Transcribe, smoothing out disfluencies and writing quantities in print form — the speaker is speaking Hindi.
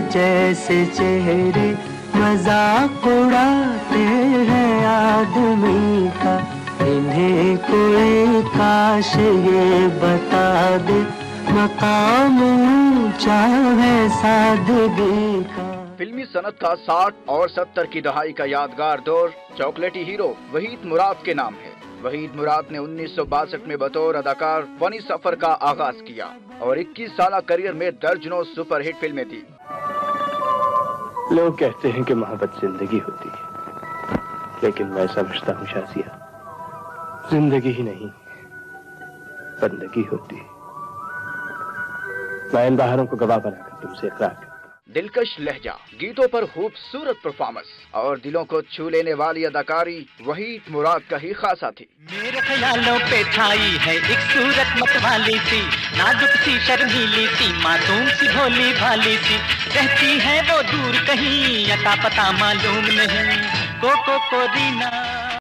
जैसे चेहरे मजाक उड़ाते हैं आदमी का, इन्हें कोई काश ये बता दे मकाम ऊंचा है सादगी का। फिल्मी सनत का 60 और 70 की दहाई का यादगार दौर चॉकलेटी हीरो वहीद मुराद के नाम है। वहीद मुराद ने 1962 में बतौर अदाकार फनी सफर का आगाज किया और 21 साल करियर में दर्जनों सुपरहिट फिल्में दी। लोग कहते हैं कि मोहब्बत जिंदगी होती है, लेकिन मैं समझता हूँ शाजिया, जिंदगी ही नहीं बंदगी होती है। मैं इन बाहरों को गवाह बनाकर तुमसे इकरार करता हूं। दिलकश लहजा, गीतों पर खूबसूरत परफॉर्मेंस और दिलों को छू लेने वाली अदाकारी वहीद मुराद का ही खासा थी। मेरे ख्यालों पे छाई है एक सूरत मतवाली सी, नाजुक सी शर्मीली सी, मासूम सी भोली भाली सी, रहती है वो दूर कहीं, अता पता मालूम नहीं, को रीना।